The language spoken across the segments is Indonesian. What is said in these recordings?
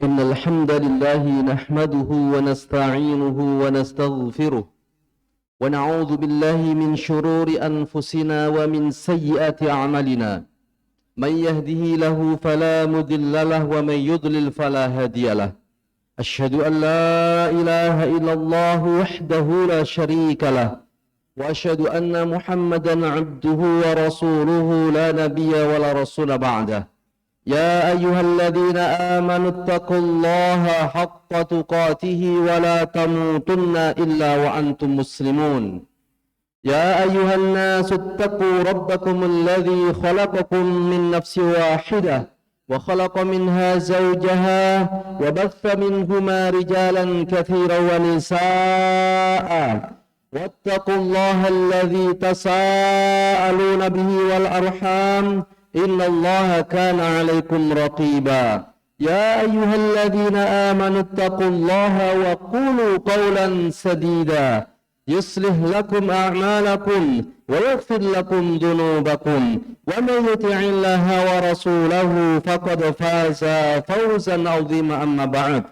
إن الحمد لله نحمده ونستعينه ونستغفره ونعوذ بالله من شرور أنفسنا ومن سيئات أعمالنا. من يهده له فلا مضل له ومن يضلل فلا هادي له. أشهد أن لا إله إلا الله وحده لا شريك له وأشهد أن محمدا عبده ورسوله لا نبي ولا رسول بعده. يا أيها الذين آمنوا اتقوا الله حق تقاته ولا تموتن إلا وأنتم مسلمون. يا أيها الناس اتقوا ربكم الذي خلقكم من نفس واحدة وخلق منها زوجها وبث منهما رجالا كثيرا ونساء واتقوا الله الذي تساءلون به والأرحام إن الله كان عليكم رقيبا. يا أيها الذين آمنوا اتقوا الله وقولوا قولا سديدا يصلح لكم أعمالكم ويغفر لكم ذنوبكم ومن يطع الله ورسوله فقد فاز فوزا عظيما. أما بعد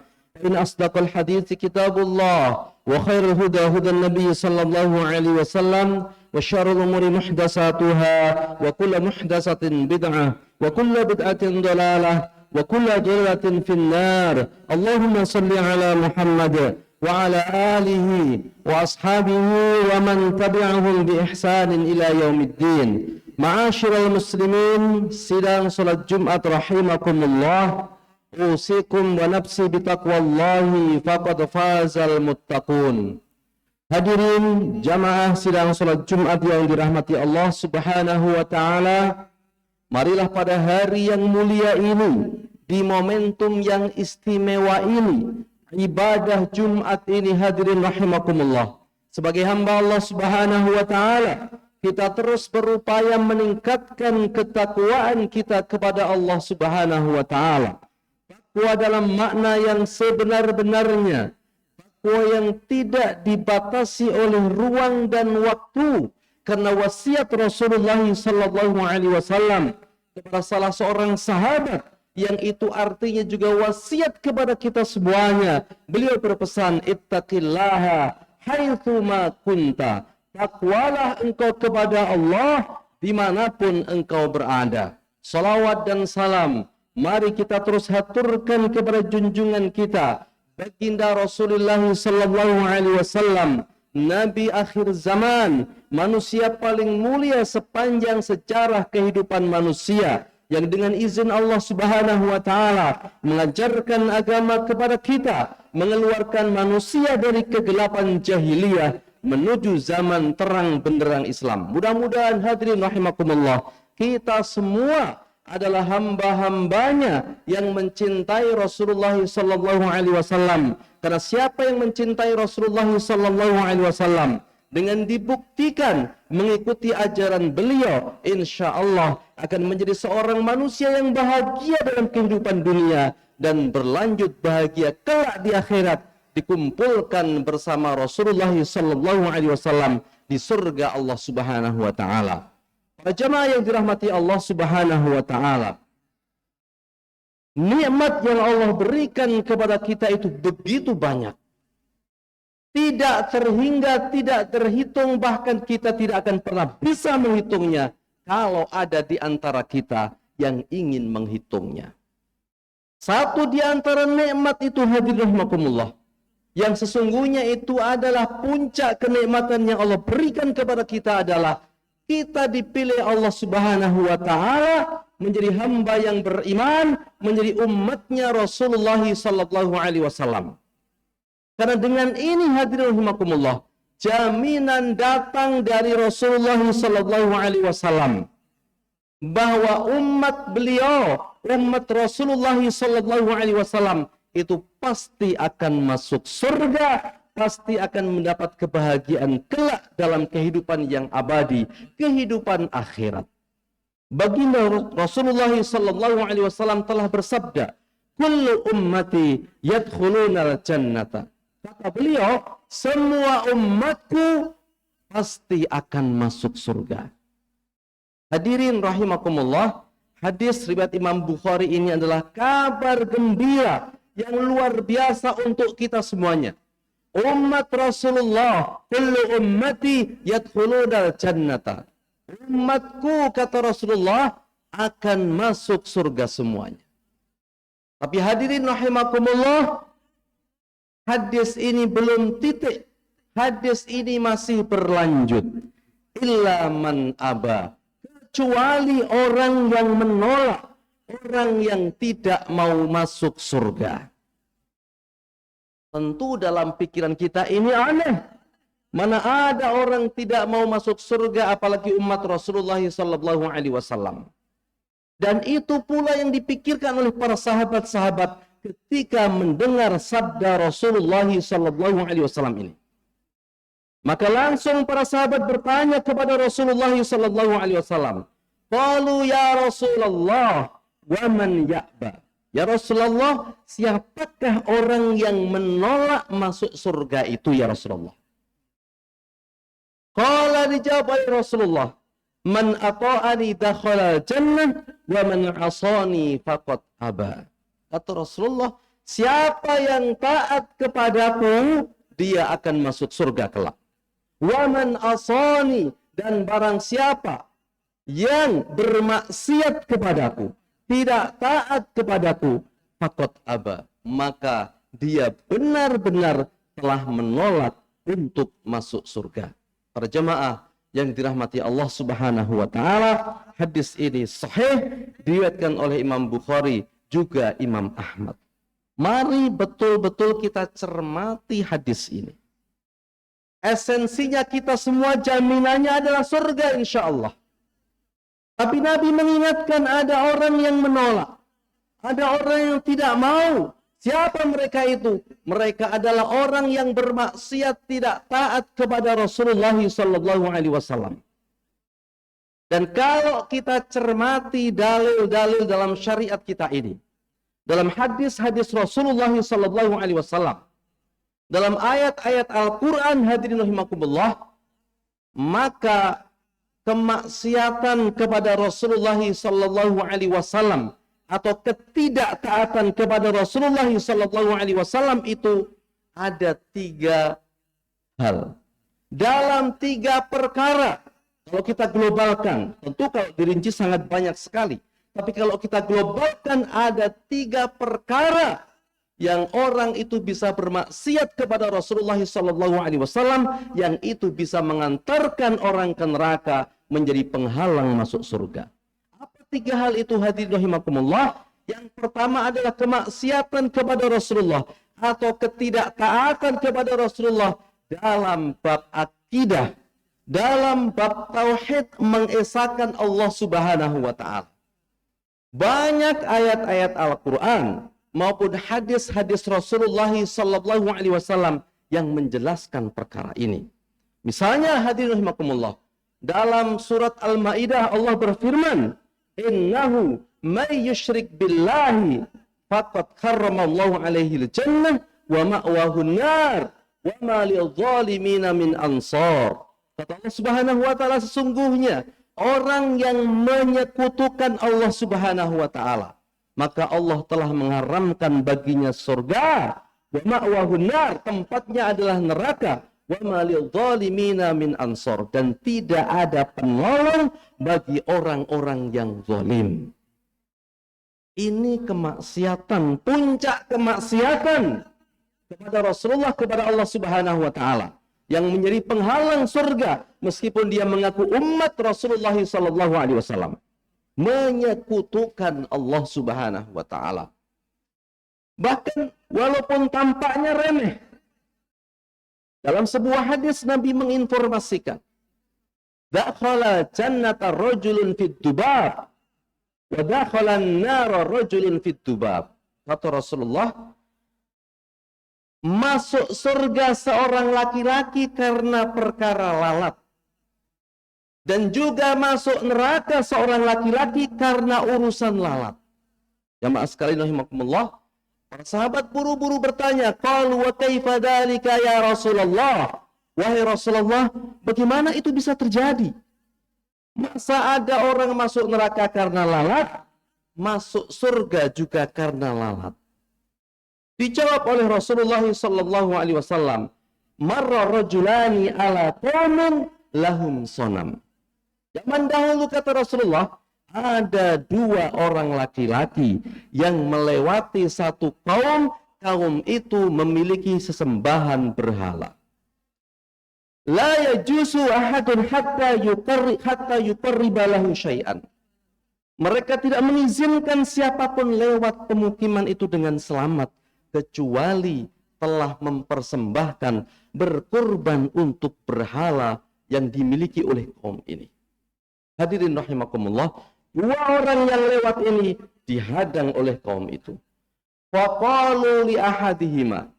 إن أصدق الحديث كتاب الله وخير الهدى هدى النبي صلى الله عليه وسلم وشر الأمور محدثاتها وكل محدثة بدعة وكل بدعة ضلالة وكل ضلالة في النار. اللهم صل على محمد وعلى آله وأصحابه ومن تبعهم بإحسان إلى يوم الدين. معاشر المسلمين, sidang salat Jumat rahimakumullah, usikum wa nafsi bitaqwallahi faqad fazal muttaqun. Hadirin jamaah sidang salat Jumat yang dirahmati Allah Subhanahu wa taala, marilah pada hari yang mulia ini, di momentum yang istimewa ini, ibadah Jumat ini, hadirin rahimakumullah, sebagai hamba Allah Subhanahu wa taala, kita terus berupaya meningkatkan ketakwaan kita kepada Allah Subhanahu wa taala. Takwa dalam makna yang sebenar-benarnya, takwa yang tidak dibatasi oleh ruang dan waktu, karena wasiat Rasulullah sallallahu alaihi wasallam kepada salah seorang sahabat, yang itu artinya juga wasiat kepada kita semuanya. Beliau berpesan, ittaqillaha haitsu ma kunta, takwalah engkau kepada Allah dimanapun engkau berada. Salawat dan salam mari kita terus haturkan kepada junjungan kita, baginda Rasulullah sallallahu alaihi wasallam, nabi akhir zaman, manusia paling mulia sepanjang sejarah kehidupan manusia, yang dengan izin Allah Subhanahu wa taala mengajarkan agama kepada kita, mengeluarkan manusia dari kegelapan jahiliyah menuju zaman terang benderang Islam. Mudah-mudahan hadirin rahimakumullah, kita semua adalah hamba-hambanya yang mencintai Rasulullah sallallahu alaihi wasallam. Karena siapa yang mencintai Rasulullah sallallahu alaihi wasallam dengan dibuktikan mengikuti ajaran beliau, insya Allah akan menjadi seorang manusia yang bahagia dalam kehidupan dunia dan berlanjut bahagia kelak di akhirat, dikumpulkan bersama Rasulullah sallallahu alaihi wasallam di surga Allah Subhanahu wa taala. Para jamaah yang dirahmati Allah Subhanahu wa taala, nikmat yang Allah berikan kepada kita itu begitu banyak, tidak terhingga, tidak terhitung, bahkan kita tidak akan pernah bisa menghitungnya kalau ada di antara kita yang ingin menghitungnya. Satu di antara nikmat itu, hadirin rahimakumullah, yang sesungguhnya itu adalah puncak kenikmatan yang Allah berikan kepada kita, adalah kita dipilih Allah Subhanahu wa taala menjadi hamba yang beriman, menjadi umatnya Rasulullah sallallahu alaihi wasallam. Karena dengan ini, hadirin rahimakumullah, jaminan datang dari Rasulullah sallallahu alaihi wasallam bahwa umat beliau, umat Rasulullah sallallahu alaihi wasallam itu pasti akan masuk surga, pasti akan mendapat kebahagiaan kelak dalam kehidupan yang abadi, kehidupan akhirat. Baginda Rasulullah sallallahu alaihi wasallam telah bersabda, kullu ummati yadkhuluna al-jannata. Kata beliau, semua umatku pasti akan masuk surga. Hadirin rahimakumullah, hadis riwayat Imam Bukhari ini adalah kabar gembira yang luar biasa untuk kita semuanya. Umat Rasulullah, kullu ummati yadkhulunal jannata. Umatku, kata Rasulullah, akan masuk surga semuanya. Tapi hadirin rahimakumullah, hadis ini belum titik. Hadis ini masih berlanjut. Illa man aba. Kecuali orang yang menolak. Orang yang tidak mau masuk surga. Tentu dalam pikiran kita ini aneh. Mana ada orang tidak mau masuk surga, apalagi umat Rasulullah SAW. Dan itu pula yang dipikirkan oleh para sahabat-sahabat ketika mendengar sabda Rasulullah SAW ini. Maka langsung para sahabat bertanya kepada Rasulullah SAW. Qalu ya Rasulullah, wa man ya'ba. Ya Rasulullah, siapakah orang yang menolak masuk surga itu ya Rasulullah? Qala, dijawab oleh Rasulullah, man ata'ani dakhala jannah wa man 'asani faqad aba. Kata Rasulullah, siapa yang taat kepadaku, dia akan masuk surga kelak. Wa man 'asani, dan barang siapa yang bermaksiat kepadaku, tidak taat kepadaku, faqad aba, maka dia benar-benar telah menolak untuk masuk surga. Para jemaah yang dirahmati Allah Subhanahu wa taala, hadis ini sahih, diriwayatkan oleh Imam Bukhari juga Imam Ahmad. Mari betul-betul kita cermati hadis ini. Esensinya kita semua jaminannya adalah surga insyaallah. Tapi Nabi mengingatkan ada orang yang menolak. Ada orang yang tidak mau. Siapa mereka itu? Mereka adalah orang yang bermaksiat, tidak taat kepada Rasulullah SAW. Dan kalau kita cermati dalil-dalil dalam syariat kita ini, dalam hadis-hadis Rasulullah SAW, dalam ayat-ayat Al-Quran, hadirin rahimakumullah, maka kemaksiatan kepada Rasulullah SAW atau ketidaktaatan kepada Rasulullah SAW itu ada 3 hal. Dalam 3 perkara, kalau kita globalkan, tentu kalau dirinci sangat banyak sekali. Tapi kalau kita globalkan ada 3 perkara yang orang itu bisa bermaksiat kepada Rasulullah SAW, yang itu bisa mengantarkan orang ke neraka, menjadi penghalang masuk surga. Apa 3 hal itu hadirin rahimakumullah? Yang pertama adalah kemaksiatan kepada Rasulullah atau ketidaktaatan kepada Rasulullah dalam bab akidah, dalam bab tauhid, mengesahkan Allah Subhanahu wa taala. Banyak ayat-ayat Al-Qur'an maupun hadis-hadis Rasulullah SAW yang menjelaskan perkara ini. Misalnya hadirin rahimakumullah, dalam surat Al-Maidah Allah berfirman, innahu may yusyrik billahi faqad harramallahu alaihi al-jannah wa ma'wahu an-nar wa ma lidh-dhalimina min ansar. Kata Allah Subhanahu wa taala, sesungguhnya orang yang menyekutukan Allah Subhanahu wa taala, maka Allah telah mengharamkan baginya surga, wa ma'wahu an-nar, tempatnya adalah neraka, wa ma lidh-dhalimina min ansar, dan tidak ada penolong bagi orang-orang yang zalim. Ini kemaksiatan, puncak kemaksiatan kepada Rasulullah, kepada Allah Subhanahu wa taala, yang menjadi penghalang surga meskipun dia mengaku umat Rasulullah sallallahu alaihi wasallam. Menyekutukan Allah Subhanahu wa taala. Bahkan walaupun tampaknya remeh, dalam sebuah hadis Nabi menginformasikan, dakhala jannata rajulun fid dubab wa dakhala an-nara rajulun fid dubab. Kata Rasulullah, masuk surga seorang laki-laki karena perkara lalat, dan juga masuk neraka seorang laki-laki karena urusan lalat. Jamaah sekalian rahimakumullah, para sahabat buru-buru bertanya, qalu wa kaifa dzalika ya Rasulullah? Wahai Rasulullah, bagaimana itu bisa terjadi? Masa ada orang masuk neraka karena lalat, masuk surga juga karena lalat? Dijawab oleh Rasulullah sallallahu alaihi wasallam, "Marra rajulani ala qaumin lahum sonam." Zaman dahulu kata Rasulullah, ada dua orang laki-laki yang melewati satu kaum, kaum itu memiliki sesembahan berhala. La yajuzu ahadun hatta yuqarriba lahu syai'an. Mereka tidak mengizinkan siapapun lewat pemukiman itu dengan selamat kecuali telah mempersembahkan berkorban untuk berhala yang dimiliki oleh kaum ini. Hadirin rahimakumullah, dua orang yang lewat ini dihadang oleh kaum itu. Faqalu li ahadihima.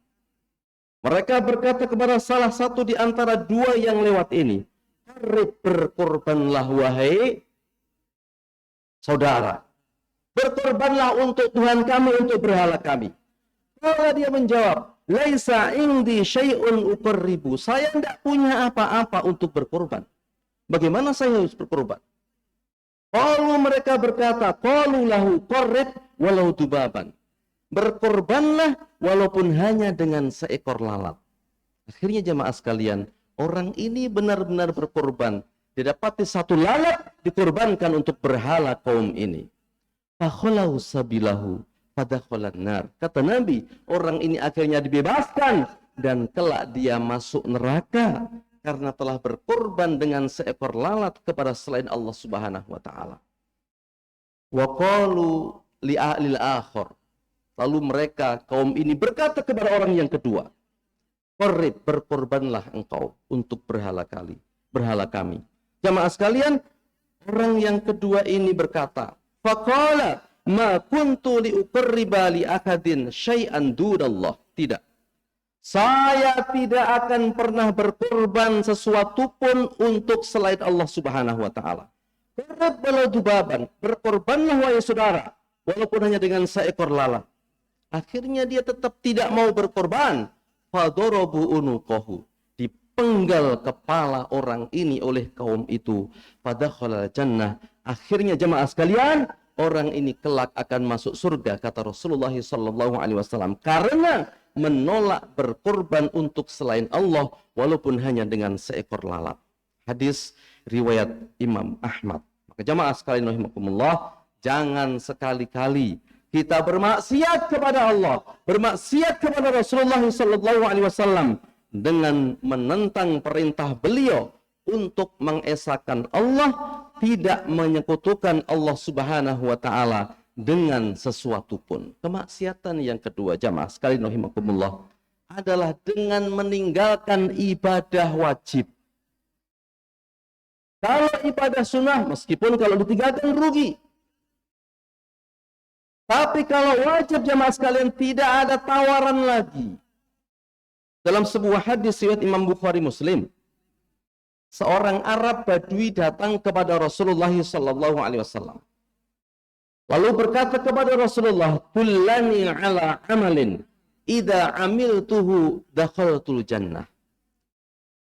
Mereka berkata kepada salah satu di antara dua yang lewat ini, berkorbanlah wahai saudara. Berkorbanlah untuk Tuhan kami, untuk berhala kami. Kalau dia menjawab, laisa indi syai'un uqarribu. Saya tidak punya apa-apa untuk berkorban. Bagaimana saya harus berkorban? Kalau mereka berkata, qalu lahu qarrib walau dubaban. Berkorbanlah walaupun hanya dengan seekor lalat. Akhirnya jemaah sekalian, orang ini benar-benar berkorban. Didapati satu lalat dikorbankan untuk berhala kaum ini. Fakholahu sabilahu fadakholan nar. Kata Nabi, orang ini akhirnya dibebaskan dan kelak dia masuk neraka karena telah berkorban dengan seekor lalat kepada selain Allah Subhanahu wa taala. Wa qalu li ahlil akhir. Lalu mereka kaum ini berkata kepada orang yang kedua, "Qarrib, berkorbanlah engkau untuk berhala kami." Jamaah sekalian, orang yang kedua ini berkata, "Faqala ma kuntu li uqarriba li akadin syai'an dunallah." Tidak. Saya tidak akan pernah berkorban sesuatu pun untuk selain Allah Subhanahu wa taala. Qarrib walau dubaban, berkorbanlah wahai saudara, walaupun hanya dengan seekor lalat. Akhirnya dia tetap tidak mau berkorban. Fadorobu unuqahu, dipenggal kepala orang ini oleh kaum itu. Fadakhalal jannah. Akhirnya jemaah sekalian, orang ini kelak akan masuk surga kata Rasulullah sallallahu alaihi wasallam karena menolak berkorban untuk selain Allah walaupun hanya dengan seekor lalat. Hadis riwayat Imam Ahmad. Maka jemaah sekalian rahimakumullah, jangan sekali-kali kita bermaksiat kepada Allah, bermaksiat kepada Rasulullah sallallahu alaihi wasallam dengan menentang perintah beliau untuk mengesahkan Allah, tidak menyekutukan Allah Subhanahu wa taala dengan sesuatu pun. Kemaksiatan yang kedua jamaah sekalian rahimakumullah adalah dengan meninggalkan ibadah wajib. Kalau ibadah sunnah meskipun kalau ditinggalkan rugi. Tapi kalau wajib jamaah sekalian tidak ada tawaran lagi. Dalam sebuah hadis riwayat Imam Bukhari Muslim, seorang Arab Badui datang kepada Rasulullah sallallahu alaihi wasallam. Lalu berkata kepada Rasulullah, "Dullani ala amalin idza amiltuhu dakhaltul jannah."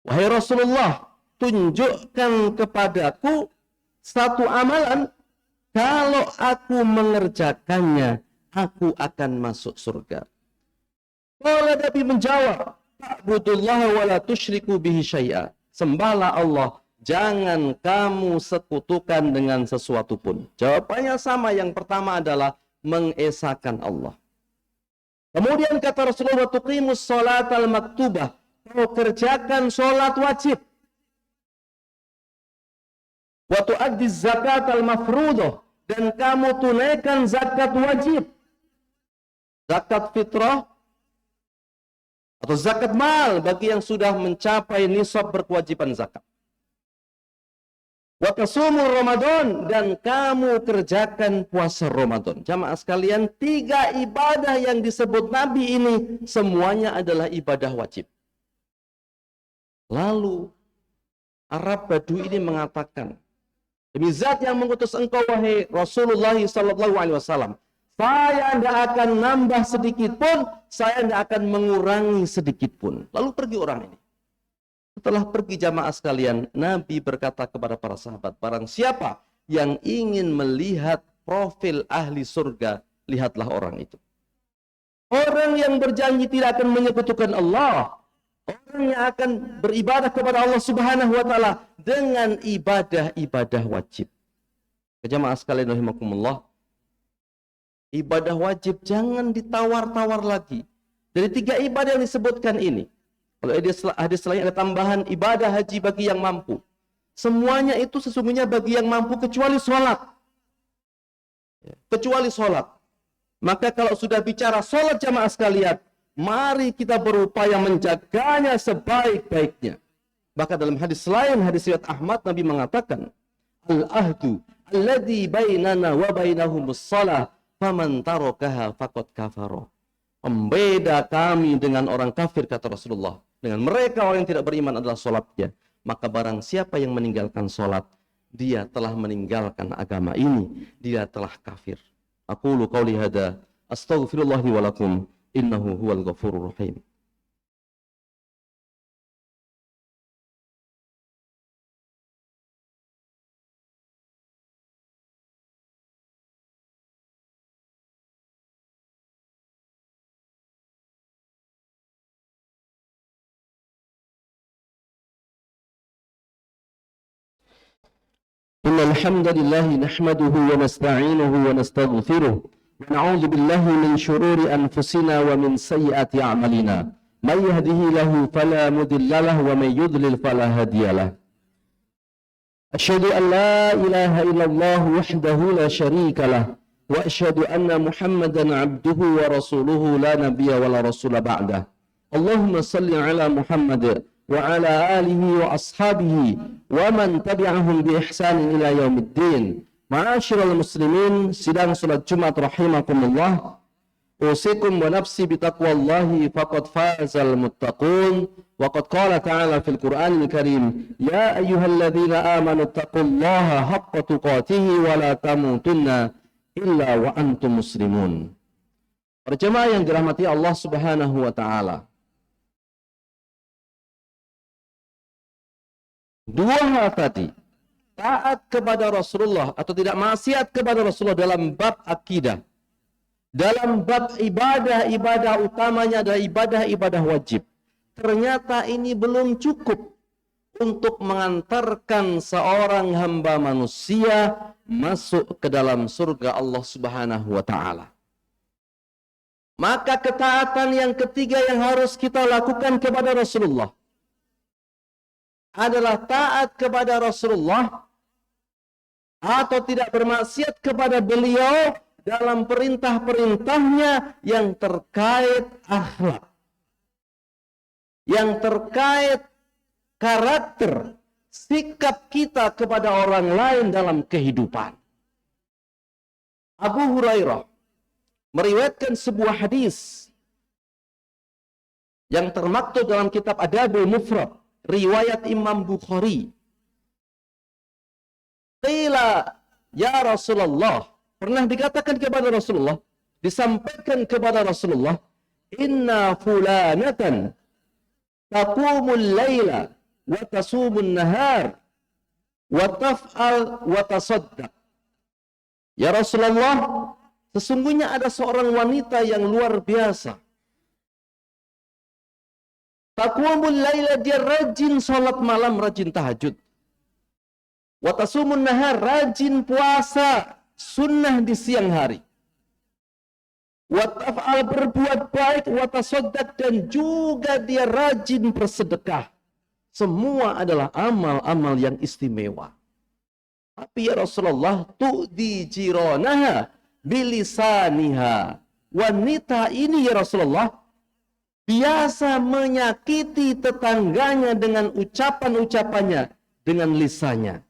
Wahai Rasulullah, tunjukkan kepadaku satu amalan, kalau aku mengerjakannya, aku akan masuk surga. Kalau Nabi menjawab, "Ta'budullah wa la tusyriku bihi syai'a." Sembahlah Allah, jangan kamu sekutukan dengan sesuatu pun. Jawabannya sama, yang pertama adalah mengesahkan Allah. Kemudian kata Rasulullah, "Tuqimus sholatal maktubah." Kau kerjakan sholat wajib. Wa tu'addiz zakatal mafruḍah, dan kamu tunaikan zakat wajib. Zakat fitrah atau zakat mal bagi yang sudah mencapai nisab berkewajiban zakat. Wa tasumur Ramadan, dan kamu kerjakan puasa Ramadan. Jamaah sekalian, 3 ibadah yang disebut Nabi ini semuanya adalah ibadah wajib. Lalu Arab Badui ini mengatakan, "Demi zat yang mengutus engkau wahai Rasulullah sallallahu alaihi wasallam, saya tidak akan nambah sedikit pun, saya tidak akan mengurangi sedikit pun." Lalu pergi orang ini. Setelah pergi jamaah sekalian, Nabi berkata kepada para sahabat, "Barang siapa yang ingin melihat profil ahli surga, lihatlah orang itu." Orang yang berjanji tidak akan menyekutukan Allah, orang yang akan beribadah kepada Allah Subhanahu wa taala dengan ibadah-ibadah wajib. Jemaah sekalian rahimakumullah, ibadah wajib jangan ditawar-tawar lagi. Dari 3 ibadah yang disebutkan ini, kalau hadis lain ada tambahan ibadah haji bagi yang mampu. Semuanya itu sesungguhnya bagi yang mampu kecuali sholat. Kecuali sholat. Maka kalau sudah bicara sholat jamaah sekalian, mari kita berupaya menjaganya sebaik-baiknya. Bahkan dalam hadis lain, hadis riwayat Ahmad, Nabi mengatakan, Al-ahdu alladhi bainana wa bainahumus shalah faman tarakaha faqad kafara. Pembeda kami dengan orang kafir, kata Rasulullah, dengan mereka orang yang tidak beriman adalah sholatnya. Maka barang siapa yang meninggalkan sholat, dia telah meninggalkan agama ini, dia telah kafir. Aqulu qawli hadza astaghfirullahi wa lakum innahu huwal ghafurur rahim. إن الحمد لله نحمده ونستعينه ونستغفره ونعوذ بالله من شرور أنفسنا ومن سيئات أعمالنا من يهده له فلا مضل له ومن يضلل فلا هادي له أشهد أن لا إله إلا الله وحده لا شريك له وأشهد أن محمدا عبده ورسوله لا نبي ولا رسول بعده اللهم صل على محمد وعلى آله وأصحابه ومن تبعهم بإحسان إلى يوم الدين. Ma'asyiral muslimin, sidang salat Jumat rahimakumullah, usikum wa nafsi bitaqwallahi faqad fazal muttaqun. Wa qad qala ta'ala fil Qur'anil Karim, ya ayyuhalladzina amanu taqullaha haqqa tuqatih wa la tamutunna illa wa antum muslimun. Para jemaah yang dirahmati Allah Subhanahu wa taala, dua hal tadi, taat kepada Rasulullah atau tidak maksiat kepada Rasulullah dalam bab akidah, dalam bab ibadah utamanya adalah ibadah wajib. Ternyata ini belum cukup untuk mengantarkan seorang hamba manusia masuk ke dalam surga Allah Subhanahu wa taala. Maka ketaatan yang ketiga yang harus kita lakukan kepada Rasulullah adalah taat kepada Rasulullah atau tidak bermaksiat kepada beliau dalam perintah-perintahnya yang terkait akhlak, yang terkait karakter, sikap kita kepada orang lain dalam kehidupan. Abu Hurairah meriwayatkan sebuah hadis yang termaktub dalam kitab Adabul Mufrad, riwayat Imam Bukhari. Qila ya Rasulullah, pernah dikatakan kepada Rasulullah, disampaikan kepada Rasulullah, inna fulanatan taqumul laila wa tasumun nahar wa taf'al wa tasaddaq. Ya Rasulullah, sesungguhnya ada seorang wanita yang luar biasa. Taqumul laila, dia rajin salat malam, rajin tahajud. Wa tasumun nahar, rajin puasa sunnah di siang hari. Wa taf'al, berbuat baik, wa tasaddaq, dan juga dia rajin bersedekah. Semua adalah amal-amal yang istimewa. Tapi ya Rasulullah, tu'di jiranaha bilisaniha. Wanita ini ya Rasulullah biasa menyakiti tetangganya dengan ucapan-ucapannya, dengan lisannya.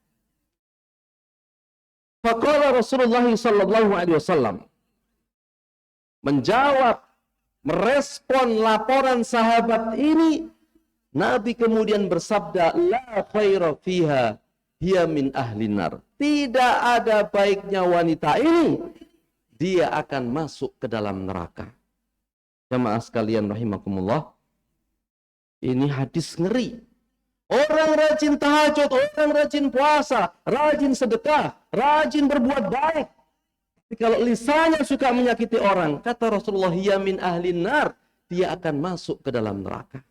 Faqala Rasulullah sallallahu alaihi wasallam, menjawab, merespon laporan sahabat ini, Nabi kemudian bersabda, la khaira fiha hiya min ahlin nar. Tidak ada baiknya wanita ini, dia akan masuk ke dalam neraka. Jamaah sekalian rahimakumullah, ini hadis ngeri. Orang rajin tahajud, orang rajin puasa, rajin sedekah, rajin berbuat baik, Tapi kalau lisannya suka menyakiti orang, kata Rasulullah, ya min ahlin nar, dia akan masuk ke dalam neraka.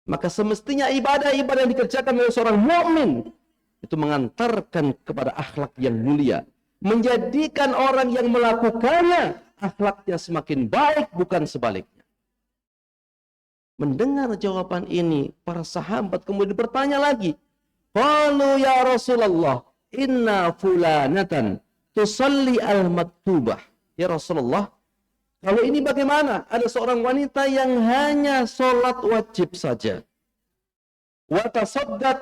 Maka semestinya ibadah-ibadah yang dikerjakan oleh seorang mukmin itu mengantarkan kepada akhlak yang mulia, menjadikan orang yang melakukannya akhlaknya semakin baik, bukan sebaliknya. Mendengar jawaban ini, para sahabat kemudian bertanya lagi, qalu ya Rasulullah, inna fulanatan tusalli al-maktubah. Ya Rasulullah, kalau ini bagaimana? Ada seorang wanita yang hanya sholat wajib saja. Wa tasaddaq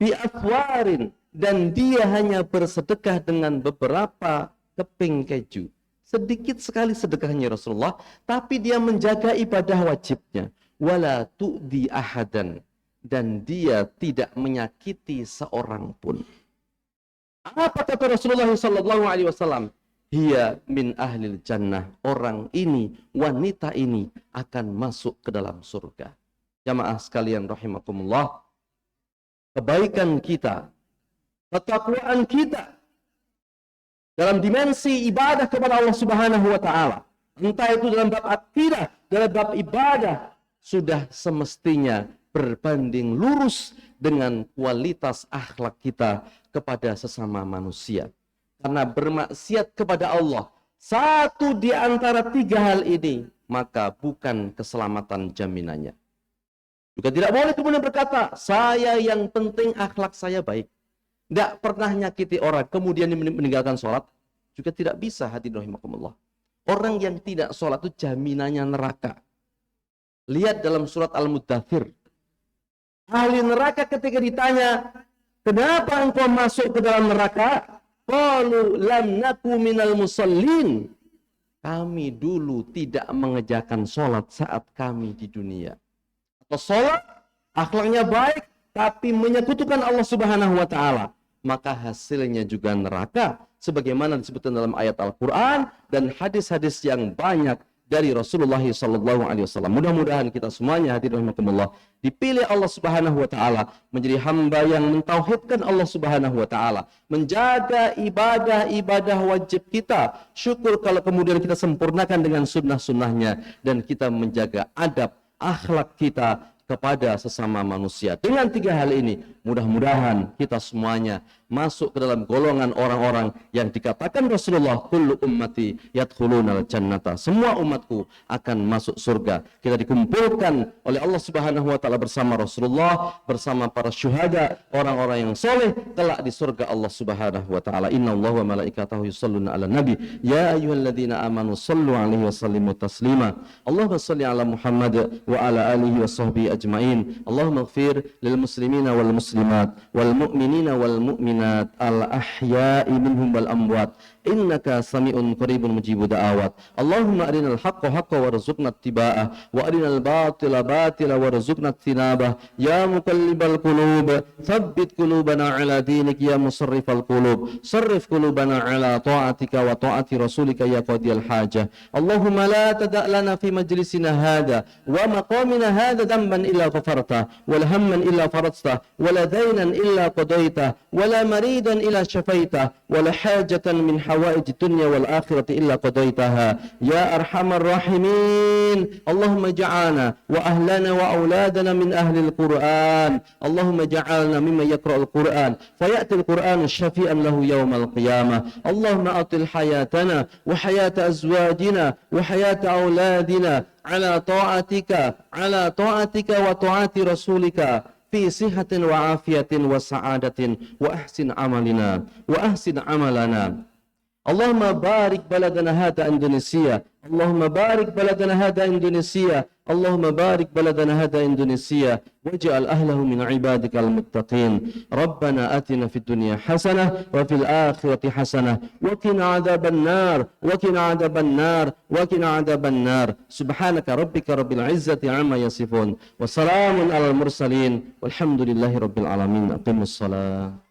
bi athwarin, dan dia hanya bersedekah dengan beberapa keping keju. Sedikit sekali sedekahnya Rasulullah, tapi dia menjaga ibadah wajibnya. Wala tu'di ahadan, dan dia tidak menyakiti seorang pun. Apa kata Rasulullah SAW? Hiya min ahlil jannah. Orang ini, wanita ini akan masuk ke dalam surga. Jamaah sekalian rahimakumullah, kebaikan kita, ketakwaan kita dalam dimensi ibadah kepada Allah Subhanahu wa taala, entah itu dalam bab akidah, dalam bab ibadah, sudah semestinya berbanding lurus dengan kualitas akhlak kita kepada sesama manusia. Karena bermaksiat kepada Allah, satu di antara tiga hal ini, maka bukan keselamatan jaminannya. Juga tidak boleh kemudian berkata, saya yang penting akhlak saya baik, tidak pernah nyakiti orang, kemudian meninggalkan sholat. Juga tidak bisa, hadirin rahimakumullah. Orang yang tidak sholat itu jaminannya neraka. Lihat dalam surat Al-Muddathir. Ahli neraka ketika ditanya, kenapa engkau masuk ke dalam neraka? Qalu lam naku minal musallin. Kami dulu tidak mengerjakan sholat saat kami di dunia. Atau sholat, akhlaknya baik, tapi menyekutukan Allah Subhanahu wa taala, maka hasilnya juga neraka, sebagaimana disebutkan dalam ayat Al-Quran dan hadis-hadis yang banyak dari Rasulullah SAW. Mudah-mudahan kita semuanya, hadirin rahimakumullah, dipilih Allah Subhanahu wa taala menjadi hamba yang mentauhidkan Allah Subhanahu wa taala, menjaga ibadah-ibadah wajib kita. Syukur kalau kemudian kita sempurnakan dengan sunnah-sunnahnya, dan kita menjaga adab akhlak kita kepada sesama manusia. Dengan tiga hal ini, mudah-mudahan kita semuanya masuk ke dalam golongan orang-orang yang dikatakan Rasulullah, kullu ummati yadkhulunal jannata. Semua umatku akan masuk surga. Kita dikumpulkan oleh Allah Subhanahu wa taala bersama Rasulullah, bersama para syuhada, orang-orang yang soleh kelak di surga Allah Subhanahu wa taala. Innallaha wa malaikatahu yusholluna 'alan nabi ya ayyuhalladzina amanu shallu 'alaihi wa sallimu taslima. Allahumma shalli 'ala Muhammad wa 'ala alihi wa sahbihi ajma'in. Allahumma ighfir lil muslimina wal muslimat wal mu'minina wal mu'minat al ahya'i minhum wal amwat innaka sami'un qaribun mujibud da'awat. Allahumma arinal haqqa haqqan warzuqna ittiba'ah wa arinal batila batila warzuqna ijtinabah. Ya muqallibal qulub tsabbit qulubana 'ala dinik, ya musarrifal qulub sarrif qulubana 'ala ta'atika wa ta'ati rasulika ya qadiyal hajah. Allahumma la tada' lana fi majlisina hadha wa maqamina hadha dhanban illa ghafarta wa la hamman illa faradta wa la daynan illa qadaita wa la maridan illa shafaita wa la hajatan min hawaij dunya wal akhirati illa qadaitaha ya arhamar rahimin. Allahumma ja'alna wa ahlana wa auladana min ahli al-Qur'an. Allahumma ja'alna mimman yaqra'u al-Qur'an fayati al-Qur'an syafi'an lahu yawmal qiyamah. Allahumma atil hayatana wa hayata azwajina wa hayata auladina ala ta'atika wa ta'ati rasulika fi sihatin wa afiyatin wa sa'adatin wa ahsin amalana. Allahumma barik baladana hada Indonesia. Allahumma barik baladana hada Indonesia. Allahumma barik baladana hada Indonesia waj'al ahlahu min ibadikal muttaqin. Rabbana atina fid dunya hasanah wa fil akhirati hasanah wa qina adzaban nar wa qina adzaban nar wa qina adzaban nar. Subhanaka rabbika rabbil izzati amma yasifun wa salamun alal mursalin walhamdulillahi rabbil alamin. Aqimus shalah.